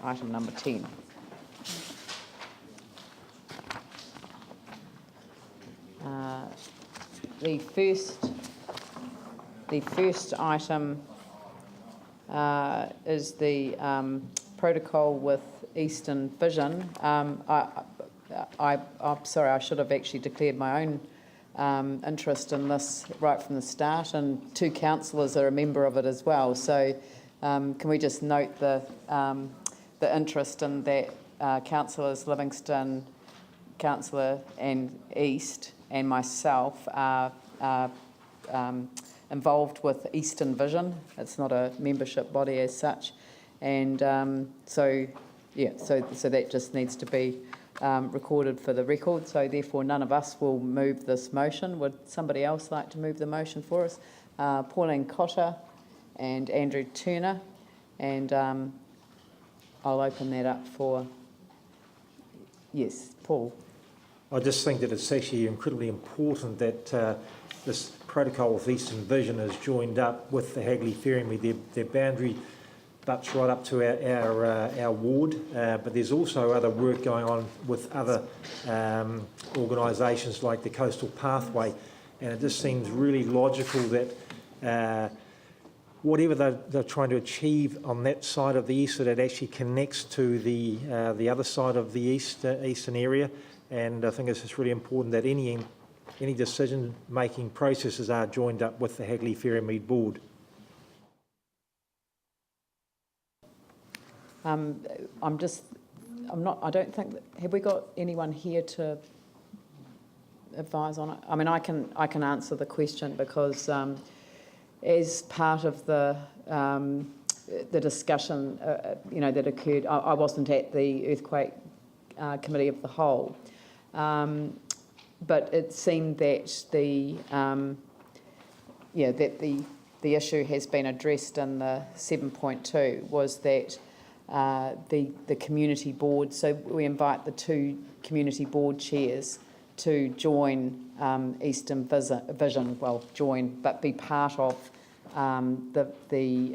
item number 10. The first item is the protocol with Eastern Vision. I'm sorry, I should have actually declared my own interest in this right from the start, and 2 councillors are a member of it as well. So can we just note the interest in that councillors Livingston, councillor and East, and myself are involved with Eastern Vision. It's not a membership body as such, and so that just needs to be recorded for the record. So therefore none of us will move this motion. Would somebody else like to move the motion for us? Pauline Cotter and Andrew Turner, and I'll open that up for, yes, Paul. I just think that it's actually incredibly important that this protocol with Eastern Vision is joined up with the Hagley Ferrymead. Their boundary butts right up to our ward, but there's also other work going on with other organisations like the Coastal Pathway, and it just seems really logical that whatever they're trying to achieve on that side of the east, that it actually connects to the other side of the eastern area. And I think it's just really important that any decision-making processes are joined up with the Hagley Ferrymead board. I don't think that, have we got anyone here to advise on it? I mean, I can answer the question because as part of the discussion, that occurred, I wasn't at the earthquake committee of the whole, but it seemed that the issue has been addressed in the 7.2 was that the community board, so we invite the 2 community board chairs to join Eastern Vision, well, join, but be part of the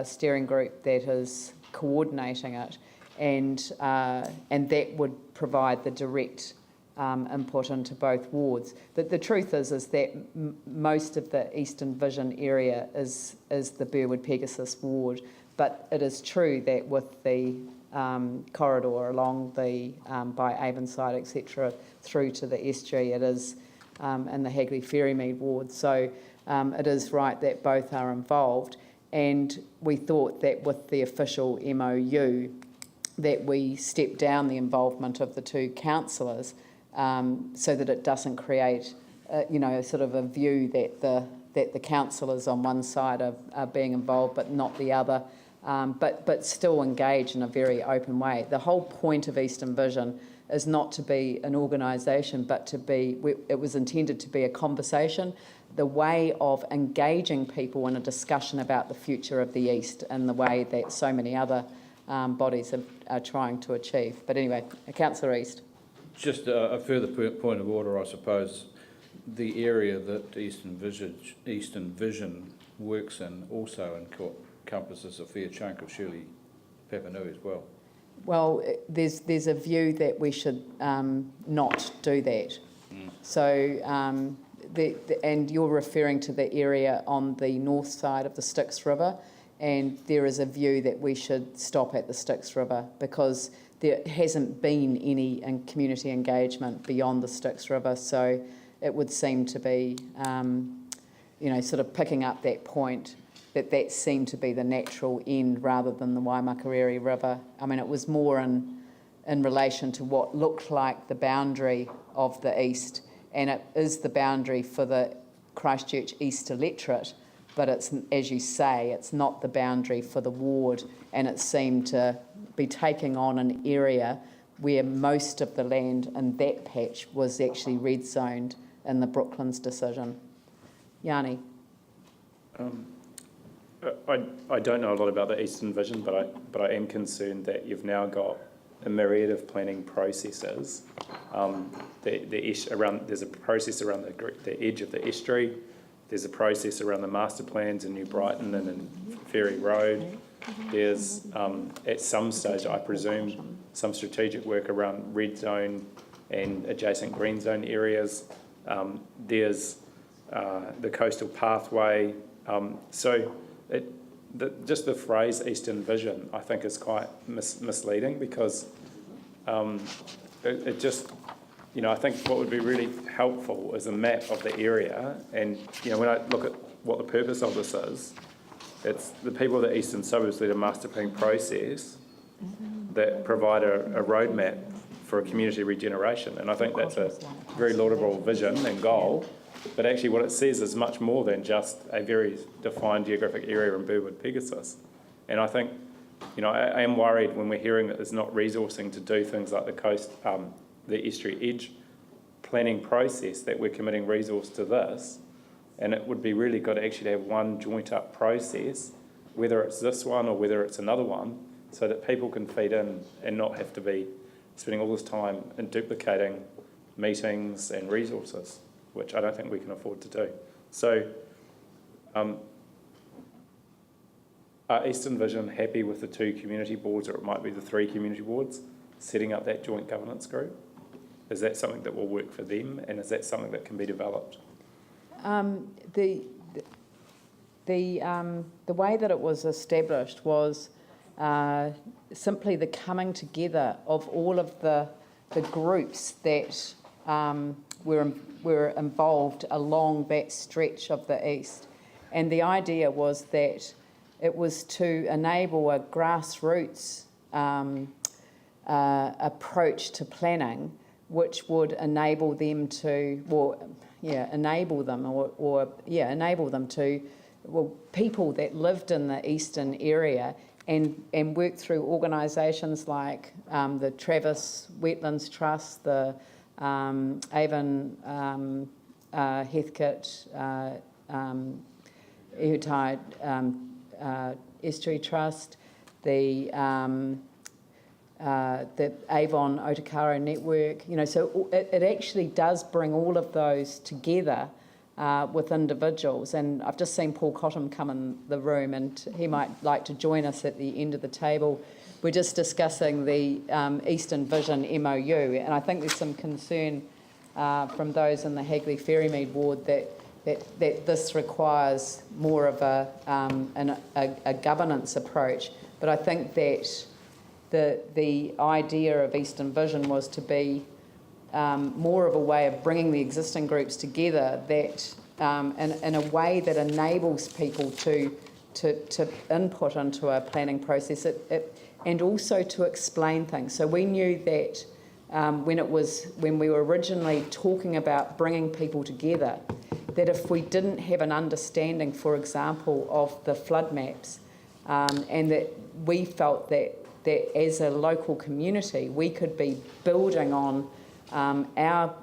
steering group that is coordinating it, and that would provide the direct input into both wards. The truth is that most of the Eastern Vision area is the Burwood Pegasus ward, but it is true that with the corridor along the by Avonside, etc., through to the estuary, it is in the Hagley Ferrymead ward. So it is right that both are involved, and we thought that with the official MOU that we step down the involvement of the 2 councillors so that it doesn't create sort of a view that the councillors on one side are being involved but not the other, but still engage in a very open way. The whole point of Eastern Vision is not to be an organisation, but to be, it was intended to be a conversation, the way of engaging people in a discussion about the future of the East in the way that so many other bodies are trying to achieve. But anyway, Councillor East. Just a further point of order, I suppose. The area that Eastern Vision works in also encompasses a fair chunk of Shirley Papanui as well. Well, there's a view that we should not do that. So, and you're referring to the area on the north side of the Styx River, and there is a view that we should stop at the Styx River because there hasn't been any community engagement beyond the Styx River. So it would seem to be, sort of picking up that point that seemed to be the natural end rather than the Waimakariri River. I mean, it was more in relation to what looked like the boundary of the East, and it is the boundary for the Christchurch East electorate, but it's, as you say, it's not the boundary for the ward, and it seemed to be taking on an area where most of the land in that patch was actually red zoned in the Brooklands decision. Yanni. I don't know a lot about the Eastern Vision, but I am concerned that you've now got a myriad of planning processes. There's a process around the edge of the estuary. There's a process around the master plans in New Brighton and in Ferry Road. There's, at some stage, I presume, some strategic work around red zone and adjacent green zone areas. There's the coastal pathway. Just the phrase Eastern Vision, I think, is quite misleading because it just, I think what would be really helpful is a map of the area. And, when I look at what the purpose of this is, it's the people of the eastern suburbs lead a master planning process that provide a roadmap for a community regeneration. And I think that's a very laudable vision and goal. But actually what it says is much more than just a very defined geographic area in Burwood, Pegasus. And I think, I am worried when we're hearing that there's not resourcing to do things like the coast, the estuary edge planning process, that we're committing resource to this. And it would be really good actually to have one joint up process, whether it's this one or whether it's another one, so that people can feed in and not have to be spending all this time in duplicating meetings and resources, which I don't think we can afford to do. So, are Eastern Vision happy with the 2 community boards, or it might be the 3 community boards, setting up that joint governance group? Is that something that will work for them, and is that something that can be developed? The way that it was established was simply the coming together of all of the groups that were involved along that stretch of the east. And the idea was that it was to enable a grassroots approach to planning, which would enable them to, enable them to, people that lived in the eastern area and work through organisations like the Travis Wetlands Trust, the Avon Heathcote Ehutide Estuary Trust, the Avon Otakaro Network, so it actually does bring all of those together with individuals. And I've just seen Paul Cottam come in the room, and he might like to join us at the end of the table. We're just discussing the Eastern Vision MOU, and I think there's some concern from those in the Hagley Ferrymead ward that this requires more of a governance approach. But I think that the idea of Eastern Vision was to be more of a way of bringing the existing groups together that in a way that enables people to input into a planning process and also to explain things. So we knew that when we were originally talking about bringing people together, that if we didn't have an understanding, for example, of the flood maps, and that we felt that as a local community we could be building on our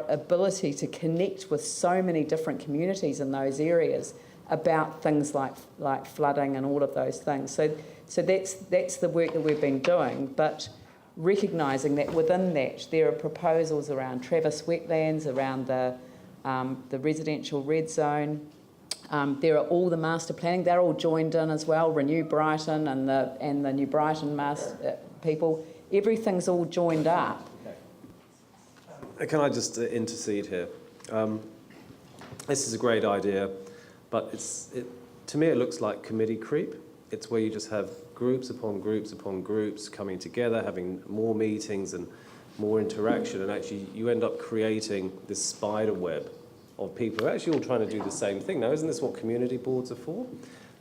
ability to connect with so many different communities in those areas about things like flooding and all of those things. So that's the work that we've been doing, but recognising that within that there are proposals around Travis Wetlands, around the residential red zone. There are all the master planning; they're all joined in as well. Renew Brighton and the New Brighton people, everything's all joined up. Can I just intercede here? This is a great idea, but to me it looks like committee creep. It's where you just have groups upon groups upon groups coming together, having more meetings and more interaction, and actually you end up creating this spider web of people who are actually all trying to do the same thing. Now, isn't this what community boards are for?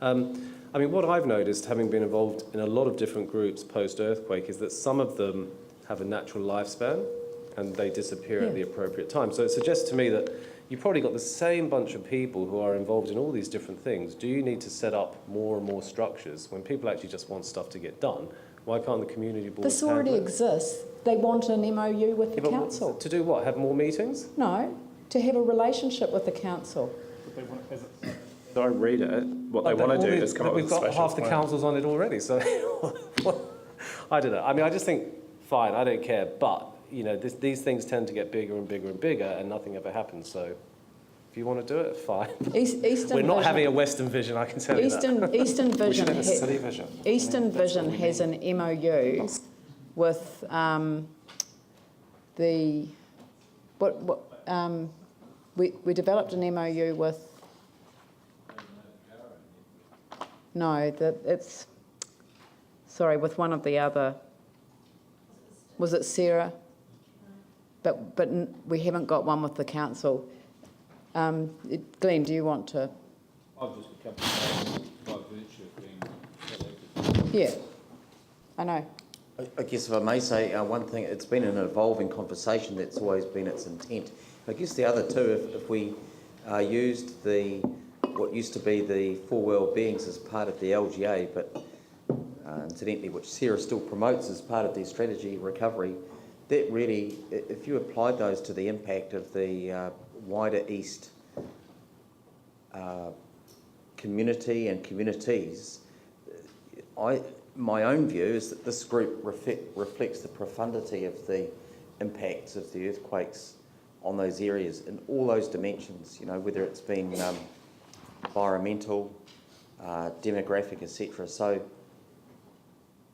What I've noticed, having been involved in a lot of different groups post-earthquake, is that some of them have a natural lifespan and they disappear at the appropriate time. So it suggests to me that you've probably got the same bunch of people who are involved in all these different things. Do you need to set up more and more structures when people actually just want stuff to get done? Why can't the community boards This already exists. They want an MOU with the council. To do what? Have more meetings? No, to have a relationship with the council. So I read it, what they want to do is come up with a special We've got half the plan. councils on it already, so I don't know. I just think, fine, I don't care, but these things tend to get bigger and bigger and bigger, and nothing ever happens. So, If you want to do it, fine. Eastern We're not Vision, having a Western Vision, I can tell you that. Eastern We should Vision, have a city vision. Eastern That's what Vision we has need. an MOU with we developed an MOU with. No, with one of the other. Was it Sarah? But we haven't got one with the council. Glenn, do you want to? I've just become by virtue of being elected. Yeah, I know. I guess if I may say one thing, it's been an evolving conversation. That's always been its intent. I guess the other two, if we used what used to be the four well-beings as part of the LGA, but incidentally, which Sarah still promotes as part of their strategy recovery, that really, if you applied those to the impact of the wider East community and communities, my own view is that this group reflects the profundity of the impacts of the earthquakes on those areas in all those dimensions, whether it's been environmental, demographic, etc. So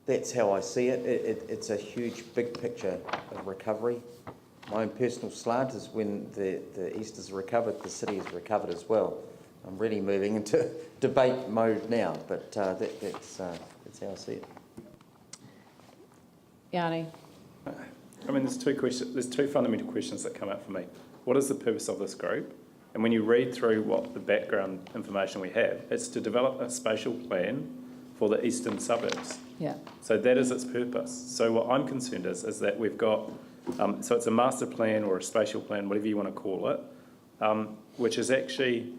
that's how I see it. It's a huge, big picture of recovery. My own personal slant is when the East is recovered, the city is recovered as well. I'm really moving into debate mode now, but that's how I see it. Yanni? I mean, there's two fundamental questions that come up for me. What is the purpose of this group? And when you read through what the background information we have, it's to develop a spatial plan for the eastern suburbs. Yeah. So that is its purpose. So what I'm concerned is that we've got, so it's a master plan or a spatial plan, whatever you want to call it, which is actually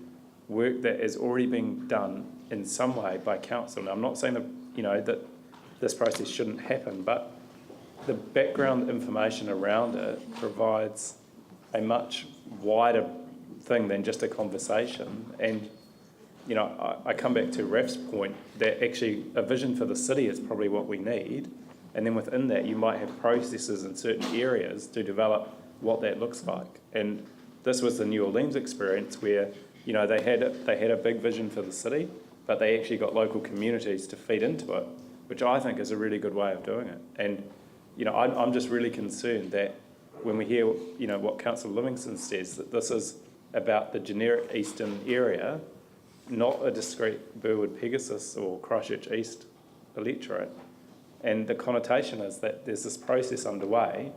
work that is already being done in some way by council. Now, I'm not saying that, that this process shouldn't happen, but the background information around it provides a much wider thing than just a conversation. And, I come back to Raf's point that actually a vision for the city is probably what we need. And then within that, you might have processes in certain areas to develop what that looks like. And this was the New Orleans experience where, they had a big vision for the city, but they actually got local communities to feed into it, which I think is a really good way of doing it. And, I'm just really concerned that when we hear, what Councillor Livingston says, that this is about the generic eastern area, not a discrete Burwood Pegasus or Christchurch East electorate. And the connotation is that there's this process underway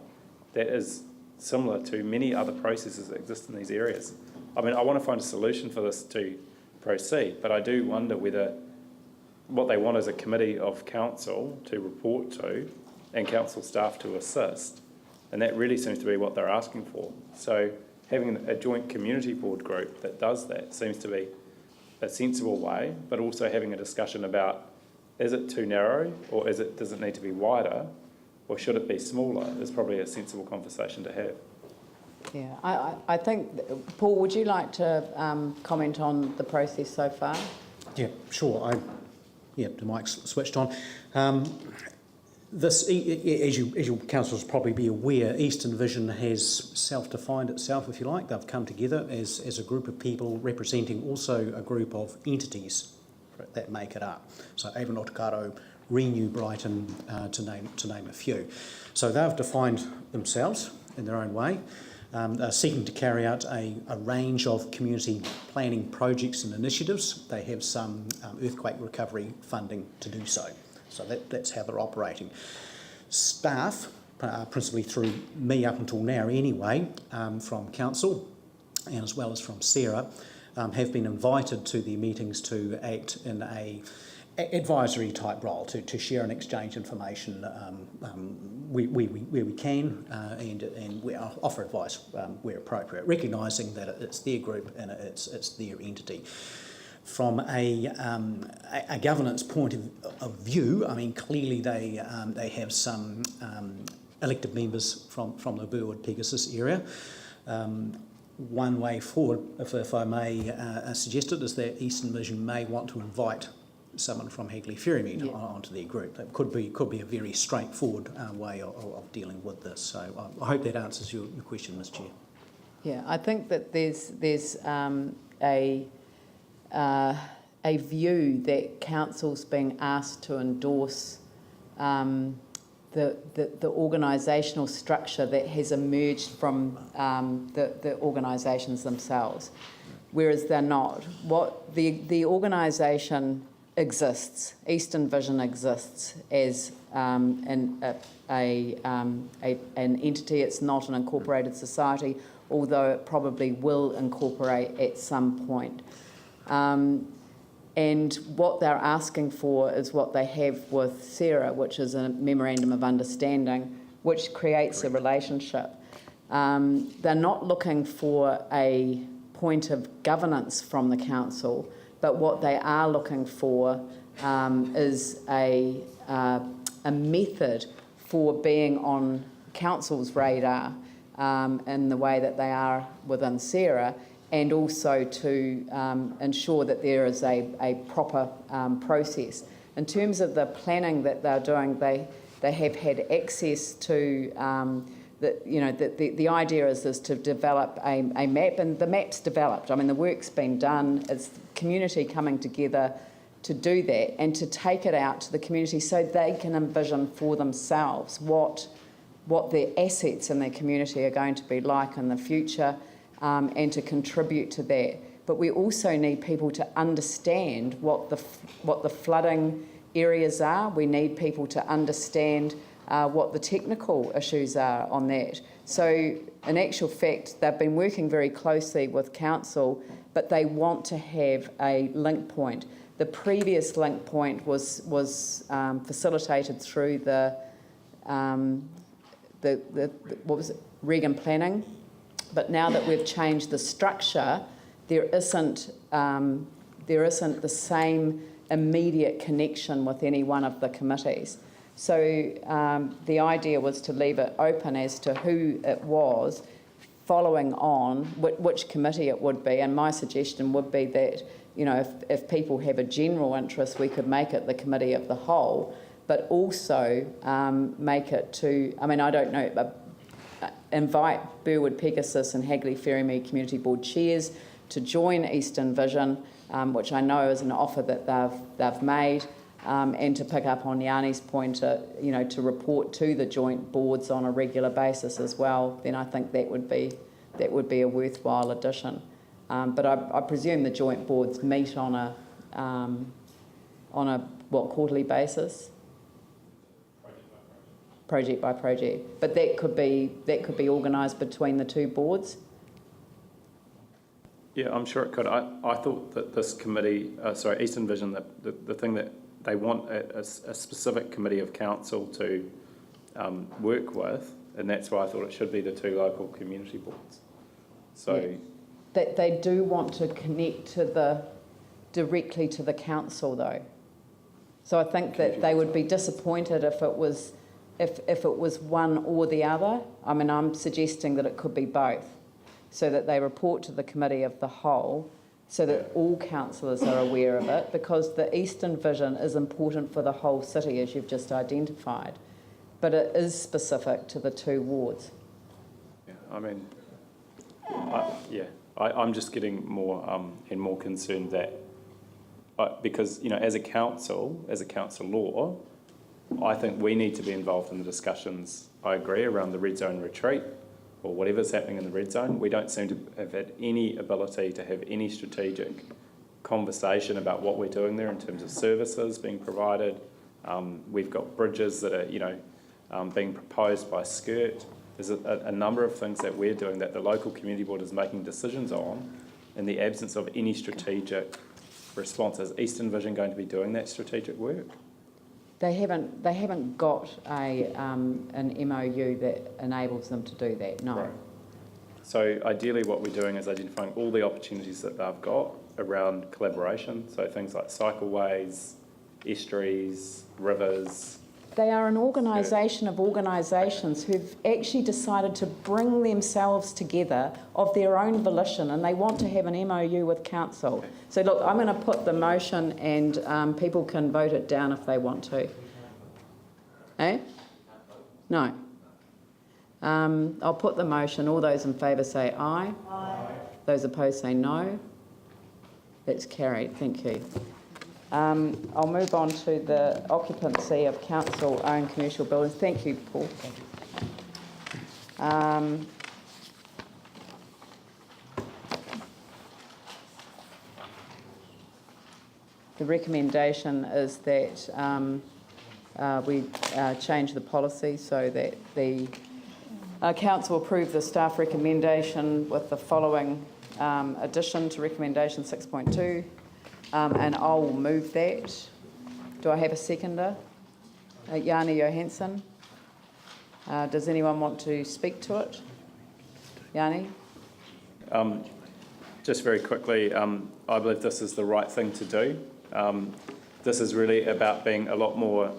that is similar to many other processes that exist in these areas. I mean, I want to find a solution for this to proceed, but I do wonder whether what they want is a committee of council to report to and council staff to assist, and that really seems to be what they're asking for. So having a joint community board group that does that seems to be a sensible way, but also having a discussion about, is it too narrow, or does it need to be wider, or should it be smaller, is probably a sensible conversation to have. Yeah, I think, Paul, would you like to comment on the process so far? Yeah, sure. The mic's switched on. This, as your councillors probably be aware, Eastern Vision has self-defined itself, if you like. They've come together as a group of people representing also a group of entities that make it up. So Avon Otakaro, Renew Brighton, to name a few. So they've defined themselves in their own way. They're seeking to carry out a range of community planning projects and initiatives. They have some earthquake recovery funding to do so. So that's how they're operating. Staff, principally through me up until now anyway, from council and as well as from Sarah, have been invited to the meetings to act in a advisory type role, to share and exchange information where we can and we offer advice where appropriate, recognising that it's their group and it's their entity. From a governance point of view, I mean, clearly they have some elected members from the Burwood Pegasus area. One way forward, if I may suggest it, is that Eastern Vision may want to invite someone from Hagley Ferrymead onto their group. That could be a very straightforward way of dealing with this. So I hope that answers your question, Ms. Chair. Yeah, I think that there's a view that council's being asked to endorse the organisational structure that has emerged from the organisations themselves, whereas they're not. What the organisation exists, Eastern Vision exists as an entity. It's not an incorporated society, although it probably will incorporate at some point. And what they're asking for is what they have with Sarah, which is a memorandum of understanding, which creates a relationship. They're not looking for a point of governance from the council, but what they are looking for is a method for being on council's radar in the way that they are within Sarah, and also to ensure that there is a proper process. In terms of the planning that they're doing, they have had access to, the idea is to develop a map, and the map's developed. I mean, the work's been done. It's the community coming together to do that and to take it out to the community so they can envision for themselves what their assets in their community are going to be like in the future, and to contribute to that. But we also need people to understand what the flooding areas are. We need people to understand what the technical issues are on that. So in actual fact, they've been working very closely with council, but they want to have a link point. The previous link point was facilitated through the what was it, Regan Planning. But now that we've changed the structure, there isn't the same immediate connection with any one of the committees. So the idea was to leave it open as to who it was, following on which committee it would be. And my suggestion would be that, if people have a general interest, we could make it the committee of the whole, but also make it to, I don't know, invite Burwood Pegasus and Hagley Ferrymead Community Board chairs to join Eastern Vision, which I know is an offer that they've made, and to pick up on Yanni's point, to report to the joint boards on a regular basis as well. Then I think that would be a worthwhile addition. But I presume the joint boards meet on a quarterly basis? Project by project, but that could be organised between the two boards. Yeah, I'm sure it could. I thought that this committee, Eastern Vision, the thing that they want a specific committee of council to work with, and that's why I thought it should be the two local community boards. So yeah. They do want to connect directly to the council though. So I think that they would be disappointed if it was one or the other. I'm suggesting that it could be both, so that they report to the committee of the whole, so that all councillors are aware of it, because the Eastern Vision is important for the whole city, as you've just identified, but it is specific to the two wards. I'm just getting more and more concerned that, because as a council law, I think we need to be involved in the discussions, I agree, around the red zone retreat or whatever's happening in the red zone. We don't seem to have had any ability to have any strategic conversation about what we're doing there in terms of services being provided. We've got bridges that are, being proposed by Skirt. There's a number of things that we're doing that the local community board is making decisions on in the absence of any strategic response. Is Eastern Vision going to be doing that strategic work? They haven't got an MOU that enables them to do that, no. Right. So ideally what we're doing is identifying all the opportunities that they've got around collaboration, so things like cycleways, estuaries, rivers. They are an organisation of organisations who've actually decided to bring themselves together of their own volition, and they want to have an MOU with council. Okay. So look, I'm going to put the motion, and people can vote it down if they want to. Eh? No. I'll put the motion. All those in favour say aye. Aye. Those opposed say no. That's carried. Thank you. I'll move on to the occupancy of council-owned commercial buildings. Thank you, Paul. Thank you. The recommendation is that we change the policy so that the council approve the staff recommendation with the following addition to recommendation 6.2, and I will move that. Do I have a seconder? Yanni Johansson. Does anyone want to speak to it? Yanni? Just very quickly, I believe this is the right thing to do. This is really about being a lot more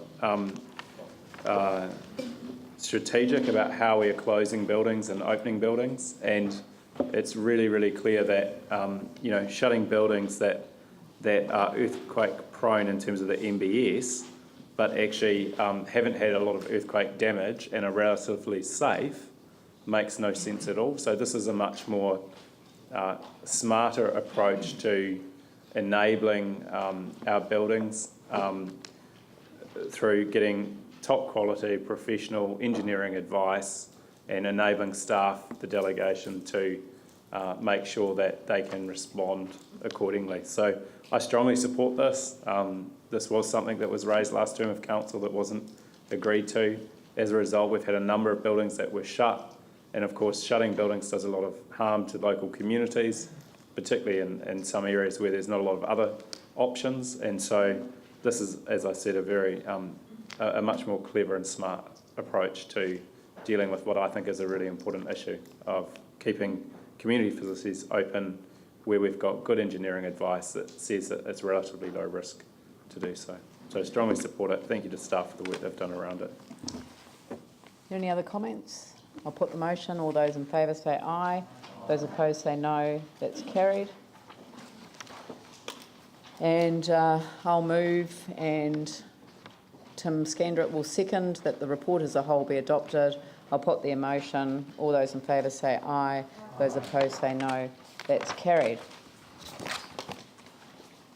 strategic about how we are closing buildings and opening buildings, and it's really, really clear that shutting buildings that are earthquake prone in terms of the MBS, but actually haven't had a lot of earthquake damage and are relatively safe, makes no sense at all. So this is a much more smarter approach to enabling our buildings through getting top quality professional engineering advice and enabling staff, the delegation, to make sure that they can respond accordingly. So I strongly support this. This was something that was raised last term of council that wasn't agreed to. As a result, we've had a number of buildings that were shut, and of course shutting buildings does a lot of harm to local communities, particularly in some areas where there's not a lot of other options. And so this is, as I said, a much more clever and smart approach to dealing with what I think is a really important issue of keeping community facilities open where we've got good engineering advice that says that it's relatively low risk to do so. So I strongly support it. Thank you to staff for the work they've done around it. Any other comments? I'll put the motion. All those in favour say aye. Those opposed say no. That's carried. And I'll move, and Tim Scandrett will second that the report as a whole be adopted. I'll put the motion. All those in favour say aye. Those opposed say no. That's carried.